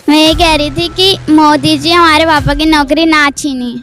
मैं ये कह रही थी कि मोदी जी हमारे पापा की नौकरी ना छीने।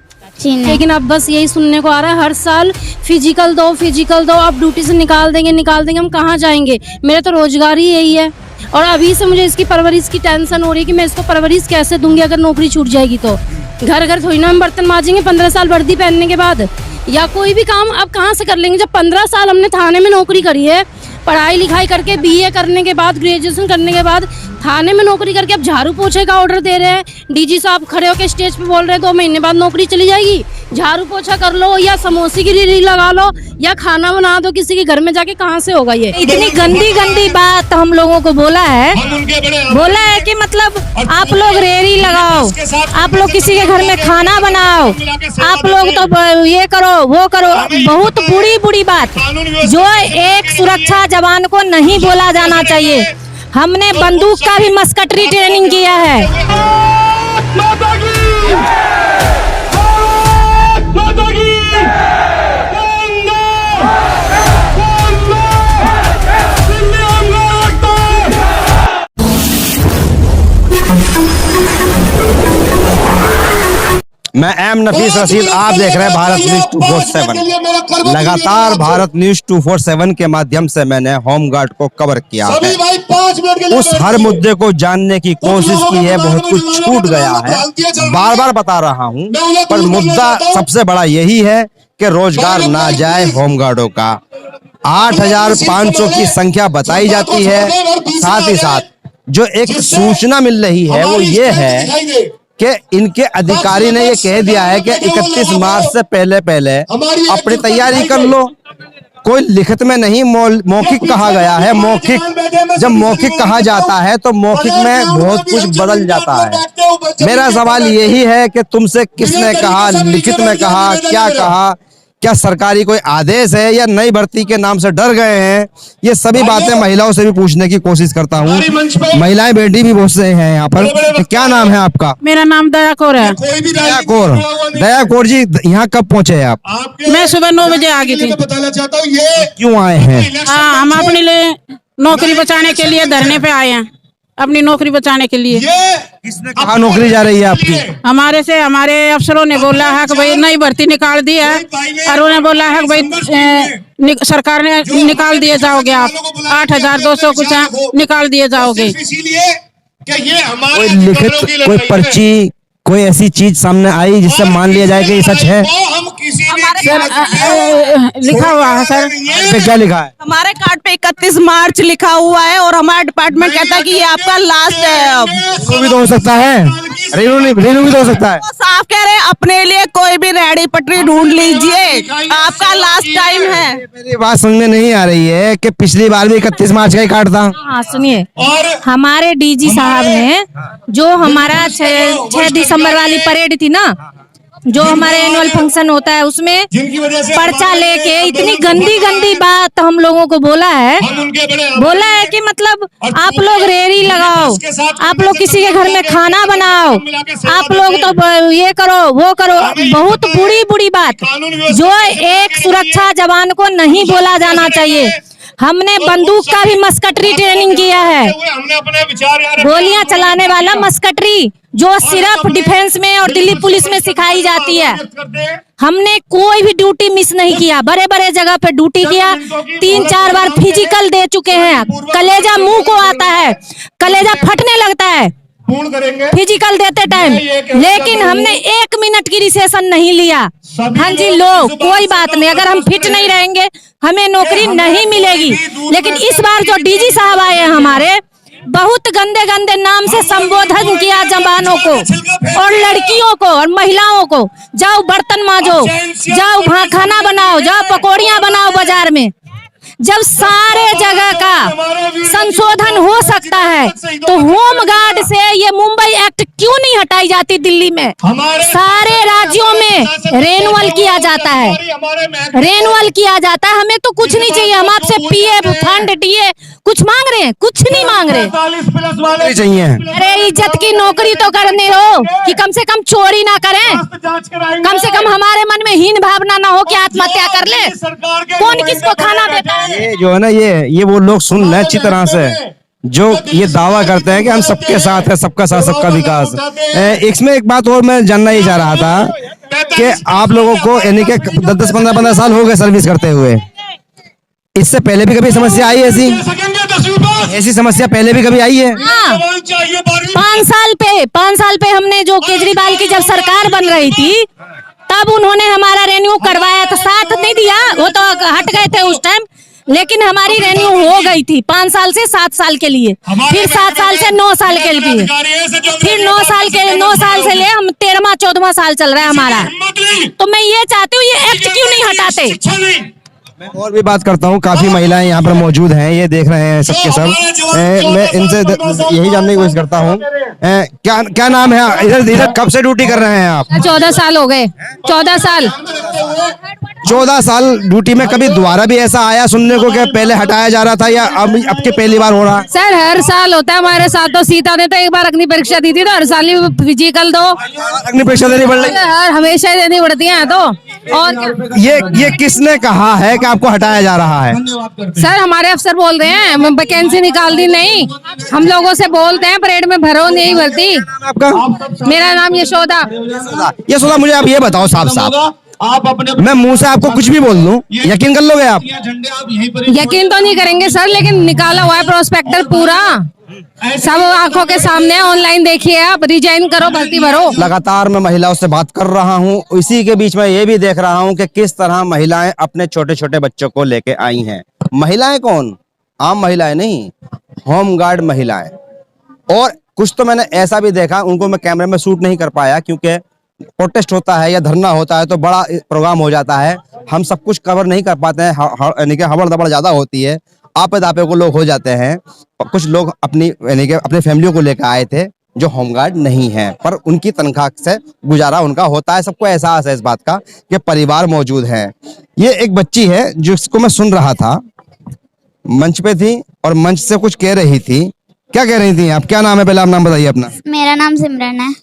लेकिन अब बस यही सुनने को आ रहा है हर साल फिजिकल दो, अब ड्यूटी से निकाल देंगे, हम कहाँ जाएंगे। मेरा तो रोजगार ही यही है और अभी से मुझे इसकी परवरिश की टेंशन हो रही है कि मैं इसको परवरिश कैसे दूंगी अगर नौकरी छूट जाएगी तो। घर घर थोड़ी ना हम बर्तन मांजेंगे 15 साल वर्दी पहनने के बाद, या कोई भी काम अब कहाँ से कर लेंगे। जब 15 साल हमने थाने में नौकरी करी है, पढ़ाई लिखाई करके बीए करने के बाद, ग्रेजुएशन करने के बाद थाने में नौकरी करके अब झाड़ू पोछे का ऑर्डर दे रहे हैं। डीजी साहब खड़े होकर स्टेज पे बोल रहे हैं 2 महीने बाद नौकरी चली जाएगी। झाड़ू पोछा कर लो या समोसे की रेडी लगा लो या खाना बना दो किसी के घर में जाके, कहाँ से होगा ये। इतनी गंदी गंदी बात हम लोगों को बोला है कि मतलब आप लोग रेडी लगाओ, आप लोग किसी के घर में खाना बनाओ, आप लोग तो ये करो वो करो। बहुत बुरी बुरी बात जो एक सुरक्षा जवान को नहीं बोला जाना चाहिए। हमने बंदूक का भी मस्कटरी ट्रेनिंग किया है। मैं एम नफीस रशीद, आप देख रहे हैं भारत न्यूज 247। लगातार भारत न्यूज 247 के माध्यम से मैंने होमगार्ड को कवर किया है। उस हर मुद्दे को जानने की कोशिश की है, बहुत कुछ छूट गया है, बार बार बता रहा हूं, पर मुद्दा सबसे बड़ा यही है कि रोजगार ना जाए होमगार्डों का। 8,500 की संख्या बताई जाती है। साथ ही साथ जो एक सूचना मिल रही है वो ये है कि इनके अधिकारी ने ये कह दिया है कि 31 मार्च से पहले अपनी तैयारी कर लो। कोई लिखित में नहीं, मौखिक कहा गया है। मौखिक, जब मौखिक कहा जाता है तो मौखिक में बहुत कुछ बदल जाता है। मेरा सवाल यही है कि तुमसे किसने कहा, लिखित में कहा, क्या कहा, क्या सरकारी कोई आदेश है या नई भर्ती के नाम से डर गए हैं? ये सभी बातें महिलाओं से भी पूछने की कोशिश करता हूँ। महिलाएं बेटी भी बहुत से हैं यहाँ पर। क्या नाम है आपका? मेरा नाम दया कौर है। दया कौर जी, यहाँ कब पहुँचे आप? मैं सुबह 9 बजे आ गई थी। क्यों आए हैं? हम अपने लिए नौकरी बचाने के लिए धरने पे आए हैं, अपनी नौकरी बचाने के लिए। किसने कहा नौकरी जा रही है आपकी? हमारे अफसरों ने बोला है कि भाई नई भर्ती निकाल दी है और उन्हें बोला है कि भाई सरकार ने निकाल दिए जाओगे, आप 8,200 कुछ निकाल दिए जाओगे। कोई लिखित, कोई पर्ची, कोई ऐसी चीज सामने आई जिससे मान लिया जाए कि ये सच है? लिखा हुआ है सर। पे क्या लिखा है? हमारे कार्ड पे 31 मार्च लिखा हुआ है और हमारा डिपार्टमेंट कहता है कि ये आपका लास्ट है। रेनू भी तो हो सकता है, रेनू भी तो हो सकता है। वो साफ कह रहे हैं अपने लिए कोई भी रेहड़ी पटरी ढूंढ लीजिए, आपका लास्ट टाइम है। मेरी बात समझ में नहीं आ रही है कि पिछली बार भी 31 मार्च का ही कार्ड था। हाँ सुनिए, हमारे डीजी साहब ने जो हमारा 6 दिसंबर वाली परेड थी ना, जो हमारे एनुअल फंक्शन होता है उसमें पर्चा लेके इतनी गंदी गंदी बात हम लोगों को बोला है कि मतलब आप लोग रेडी लगाओ, आप लोग किसी के घर में खाना बनाओ, आप लोग तो ये करो वो करो। बहुत बुरी बुरी बात जो एक सुरक्षा जवान को नहीं बोला जाना चाहिए। हमने बंदूक का भी मस्कटरी ट्रेनिंग किया है, गोलियां चलाने वाला मस्कटरी, जो सिर्फ डिफेंस में और दिल्ली पुलिस में सिखाई जाती है। हमने कोई भी ड्यूटी मिस नहीं किया, बड़े बड़े जगह पे ड्यूटी किया, 3-4 बार फिजिकल दे चुके हैं। कलेजा मुंह को आता है, कलेजा फटने लगता है फिजिकल देते टाइम, लेकिन हमने 1 मिनट की रिसेशन नहीं लिया। हाँ जी, लो कोई बात नहीं, अगर हम फिट नहीं रहेंगे हमें नौकरी नहीं मिलेगी। लेकिन इस बार जो डीजी साहब आए हैं हमारे, बहुत गंदे गंदे नाम से संबोधन किया जवानों को और लड़कियों को और महिलाओं को। जाओ बर्तन मांजो, जाओ खाना बनाओ, जाओ पकौड़ियाँ बनाओ बाजार में। जब सारे जगह का संशोधन हो सकता है तो होम गार्ड से ये मुंबई एक्ट क्यों नहीं हटाई जाती? दिल्ली में सारे राज्यों में रेनुअल किया जाता है, रेनुअल किया जाता है। हमें तो कुछ नहीं चाहिए, हम आपसे पीएफ फंड डीए कुछ मांग रहे हैं? कुछ नहीं मांग रहे चाहिए। अरे इज्जत की नौकरी तो करनी हो कि कम से कम चोरी ना करें, कम से कम हमारे मन में हीन भावना ना हो कि आत्महत्या कर ले। कौन किसको खाना देता है? ये जो है ना, ये वो लोग सुन लें अच्छी तरह से, जो ये दावा करते हैं कि हम सबके साथ हैं, सबका साथ सबका विकास। इसमें एक बात और मैं जानना ही चाह रहा था कि आप लोगों को यानी कि 10-10, 15-15 साल हो गए सर्विस करते हुए, इससे पहले भी कभी समस्या आई ऐसी समस्या पहले भी कभी आई है? हाँ, 5 साल पे हमने जो केजरीवाल की जब सरकार बन रही थी तब उन्होंने हमारा रेन्यू करवाया था, साथ नहीं दिया, वो तो हट गए थे उस टाइम, लेकिन हमारी रेन्यू हो गई थी 5 साल से 7 साल के लिए, फिर 7 साल से 9 साल के लिए, फिर 9 साल से ले हम 13वां 14वां साल चल रहा है हमारा। तो मैं ये चाहती हूँ ये एक्ट क्यों नहीं हटाते। मैं और भी बात करता हूँ, काफी महिलाएं यहाँ पर मौजूद हैं, ये देख रहे हैं सबके सब। मैं इनसे यही जानने की कोशिश करता हूँ, क्या नाम है? इधर कब से ड्यूटी कर रहे हैं आप? 14 साल हो गए, 14 साल। 14 साल ड्यूटी में कभी दोबारा भी ऐसा आया सुनने को कि पहले हटाया जा रहा था, या अब के पहली बार हो रहा? सर हर साल होता है हमारे साथ। तो सीता ने तो एक बार अग्नि परीक्षा दी थी, तो हर साल ही फिजिकल दो अग्नि परीक्षा देनी पड़ रही है, हमेशा ही देनी पड़ती है। तो और ये किसने कहा है कि आपको हटाया जा रहा है? सर हमारे अफसर बोल रहे हैं, वैकेंसी निकाल दी नहीं, हम लोगों से बोलते हैं परेड में भरो, नहीं भरती। आपका? मेरा नाम यशोदा। यशोदा, मुझे आप ये बताओ साफ साफ, आप अपने मैं मुंह से आपको कुछ भी बोल दूं, यकीन कर लोगे आप? झंडे आप यहीं पर यकीन तो नहीं करेंगे सर, लेकिन निकाला हुआ है प्रोस्पेक्टर पूरा, सब आंखों के सामने, ऑनलाइन देखिए आप, रिजाइन करो, भर्ती भरो। लगातार मैं महिलाओं से बात कर रहा हूं, इसी के बीच में ये भी देख रहा हूं कि किस तरह महिलाएं अपने छोटे छोटे बच्चों को लेके आई हैं। महिलाएं कौन? आम महिलाएं नहीं, होमगार्ड महिलाएं। और कुछ तो मैंने ऐसा भी देखा, उनको मैं कैमरे में शूट नहीं कर पाया क्योंकि प्रोटेस्ट होता है या धरना होता है तो बड़ा प्रोग्राम हो जाता है, हम सब कुछ कवर नहीं कर पाते हैं, यानी कि हबड़ दबड़ ज्यादा होती है, आपे दापे को लोग हो जाते हैं। और कुछ लोग अपनी यानी कि अपने फैमिलियों को लेकर आए थे जो होमगार्ड नहीं है, पर उनकी तनख्वाह से गुजारा उनका होता है। सबको एहसास है इस बात का कि परिवार मौजूद है। ये एक बच्ची है जिसको मैं सुन रहा था, मंच पे थी और मंच से कुछ कह रही थी। क्या कह रही थी आप? क्या नाम है? पहले आप नाम बताइए अपना। मेरा नाम सिमरन है।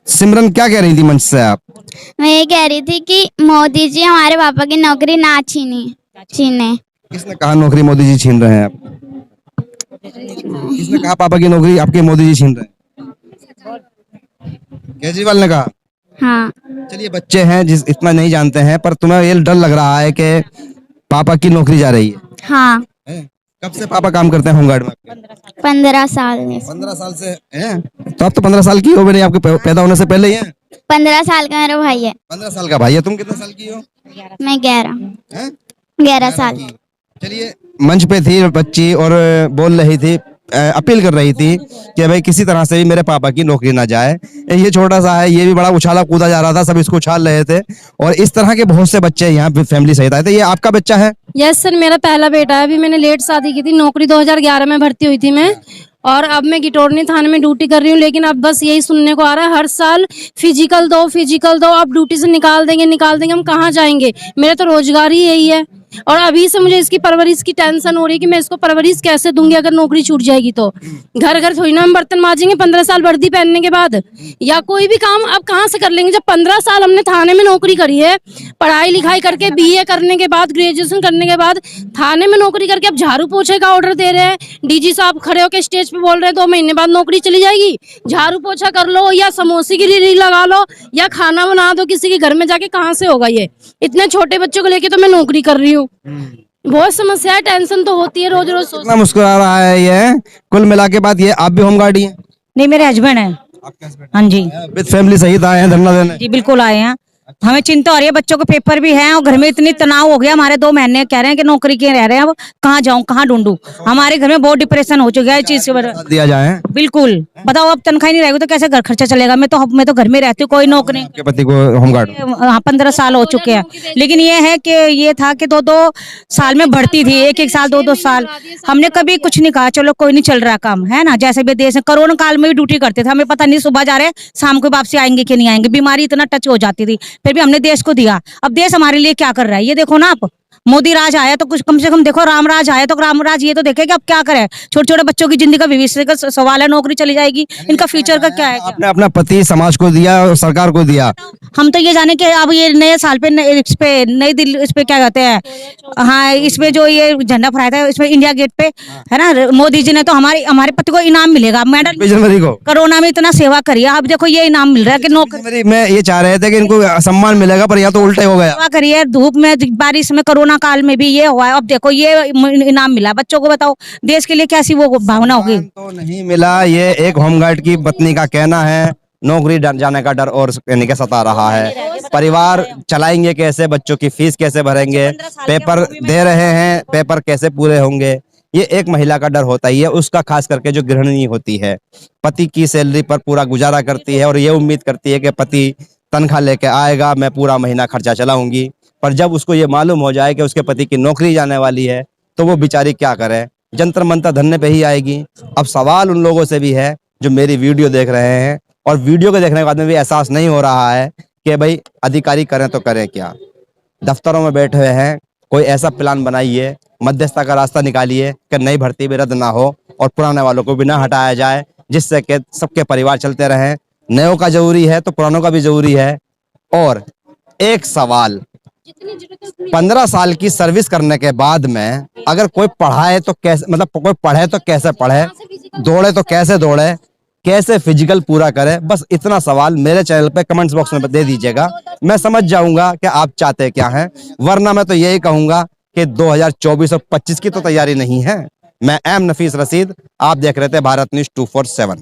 सिमरन क्या कह रही थी मंच से आप? मैं ये कह रही थी कि मोदी जी हमारे पापा की नौकरी ना छीने। किसने कहा नौकरी मोदी जी छीन रहे हैं आप? किसने कहा पापा की नौकरी आपके मोदी जी छीन रहे हैं? केजरीवाल ने कहा? हाँ। चलिए, बच्चे हैं जिस इतना नहीं जानते हैं, पर तुम्हें ये डर लग रहा है कि पापा की नौकरी जा रही है? हाँ। कब से पापा काम करते हैं होमगार्ड में? 15 साल में। 15 साल से हैं? तो आप तो 15 साल की हो भी नहीं, आपके पैदा होने से पहले ही हैं? 15 साल का मेरा भाई है। 15 साल का भाई है। तुम कितने साल की हो? मैं 11 साल। चलिए, मंच पे थी बच्ची और बोल रही थी, अपील कर रही थी कि भाई किसी तरह से भी मेरे पापा की नौकरी ना जाए। ये छोटा सा है, ये भी बड़ा उछाला कूदा जा रहा था, सब इसको उछाल रहे थे। और इस तरह के बहुत से बच्चे यहाँ पे फैमिली सहित आए थे। ये आपका बच्चा है? यस सर, मेरा पहला बेटा है। अभी मैंने लेट शादी की थी, नौकरी 2011 में भर्ती हुई थी मैं, और अब मैं गिटोरनी थाने में ड्यूटी कर रही हूँ। लेकिन अब बस यही सुनने को आ रहा है हर साल फिजिकल दो, आप ड्यूटी से निकाल देंगे, हम कहाँ जाएंगे। मेरा तो रोजगार ही यही है, और अभी से मुझे इसकी परवरिश की टेंशन हो रही है कि मैं इसको परवरिश कैसे दूंगी अगर नौकरी छूट जाएगी तो। घर घर थोड़ी ना हम बर्तन मांजेंगे 15 साल वर्दी पहनने के बाद, या कोई भी काम अब कहाँ से कर लेंगे। जब 15 साल हमने थाने में नौकरी करी है, पढ़ाई लिखाई करके BA करने के बाद, ग्रेजुएशन करने के बाद थाने में नौकरी करके अब झाड़ू पोछे का ऑर्डर दे रहे हैं। DG साहब खड़े होकर स्टेज पे बोल रहे हैं 2 महीने बाद नौकरी चली जाएगी। झाड़ू पोछा कर लो या समोसे की रेडी लगा लो या खाना बना दो किसी के घर में जाके, कहाँ से होगा ये। इतने छोटे बच्चों को लेके तो मैं नौकरी कर रही हूँ। बहुत समस्या है, टेंशन तो होती है रोज रोज। कितना मुस्कुरा रहा है ये। कुल मिला के बात ये, आप भी होमगार्ड ही हैं? नहीं, मेरे हस्बैंड है। हाँ जी, विद फैमिली सहित आए हैं धरना देने? जी बिल्कुल आए हैं। हमें चिंता हो रही है, बच्चों के पेपर भी हैं और घर में इतनी तनाव हो गया। हमारे 2 महीने कह रहे हैं कि नौकरी के रह रहे हैं, अब कहाँ जाऊँ, कहाँ ढूंढूं। हमारे घर में बहुत डिप्रेशन हो चुका है इस चीज से। दिया जाए बिल्कुल, बताओ अब तनख्वाह नहीं रहेगी तो कैसे घर खर्चा चलेगा। मैं तो घर में रहती हूँ, कोई नौकरी। आपके पति को होमगार्ड? हाँ, 15 साल हो चुके हैं। लेकिन ये है कि ये था कि 2-2 साल में बढ़ती थी, 1-1 साल 2-2 साल। हमने कभी कुछ नहीं कहा, चलो कोई नहीं, चल रहा काम है ना। जैसे भी देश में कोरोना काल में भी ड्यूटी करते थे, हमें पता नहीं सुबह जा रहे शाम को वापसी आएंगे कि नहीं आएंगे। बीमारी इतना टच हो जाती थी, फिर भी हमने देश को दिया। अब देश हमारे लिए क्या कर रहा है ये देखो ना आप। मोदी राज आया तो कुछ कम से कम देखो, राम राज आया तो राम राज ये तो देखे कि अब क्या करें। छोटे छोटे बच्चों की जिंदगी का भविष्य का सवाल है, नौकरी चली जाएगी, इनका फ्यूचर का क्या है? आपने अपना पति समाज को दिया और सरकार को दिया। हम तो ये जाने कि अब ये नए साल पे इस पे नई दिल्ली, इस पे क्या कहते हैं, हाँ, इसमें जो ये झंडा फहराया था इसमें इंडिया गेट पे, है ना, मोदी जी ने तो हमारे पति को इनाम मिलेगा, मेडल। जनवरी को कोरोना में इतना सेवा करिए, अब देखो ये इनाम मिल रहा है कि नौकरी में ये चाह रहे थे कि इनको सम्मान मिलेगा, पर यहाँ तो उल्टा हो गया। सेवा करिए, धूप में बारिश में कोरोना काल में भी ये हुआ है, अब देखो ये इनाम मिला। बच्चों को बताओ देश के लिए कैसी वो भावना होगी। तो नहीं मिला, ये एक होमगार्ड की पत्नी का कहना है। नौकरी जाने का डर और यानी कि सता रहा है। परिवार चलाएंगे कैसे, बच्चों की फीस कैसे भरेंगे, पेपर दे रहे हैं, पेपर कैसे पूरे होंगे, ये एक महिला का डर होता ही है। उसका खास करके जो गृहिणी होती है, पति की सैलरी पर पूरा गुजारा करती है और ये उम्मीद करती है कि पति तनख्वाह लेके आएगा, मैं पूरा महीना खर्चा चलाऊंगी। पर जब उसको ये मालूम हो जाए कि उसके पति की नौकरी जाने वाली है तो वो बेचारी क्या करे, जंतर मंतर धरने पे ही आएगी। अब सवाल उन लोगों से भी है जो मेरी वीडियो देख रहे हैं और वीडियो को देखने के बाद में भी एहसास नहीं हो रहा है कि भाई अधिकारी करें तो करें क्या। दफ्तरों में बैठे हुए हैं, कोई ऐसा प्लान बनाइए, मध्यस्थता का रास्ता निकालिए कि नई भर्ती भी रद्द ना हो और पुराने वालों को भी ना हटाया जाए, जिससे कि सबके परिवार चलते रहें। नयों का जरूरी है तो पुरानों का भी जरूरी है। और एक सवाल, 15 साल की सर्विस करने के बाद में अगर कोई पढ़ाए तो कैसे, मतलब कोई पढ़े तो कैसे पढ़े, दौड़े तो कैसे दौड़े, कैसे फिजिकल पूरा करे, बस इतना सवाल मेरे चैनल पे कमेंट्स बॉक्स में दे दीजिएगा। मैं समझ जाऊंगा कि आप चाहते क्या हैं, वरना मैं तो यही कहूंगा कि 2024 और 25 की तो तैयारी नहीं है। मैं एम नफीस रशीद, आप देख रहे थे भारत न्यूज 247।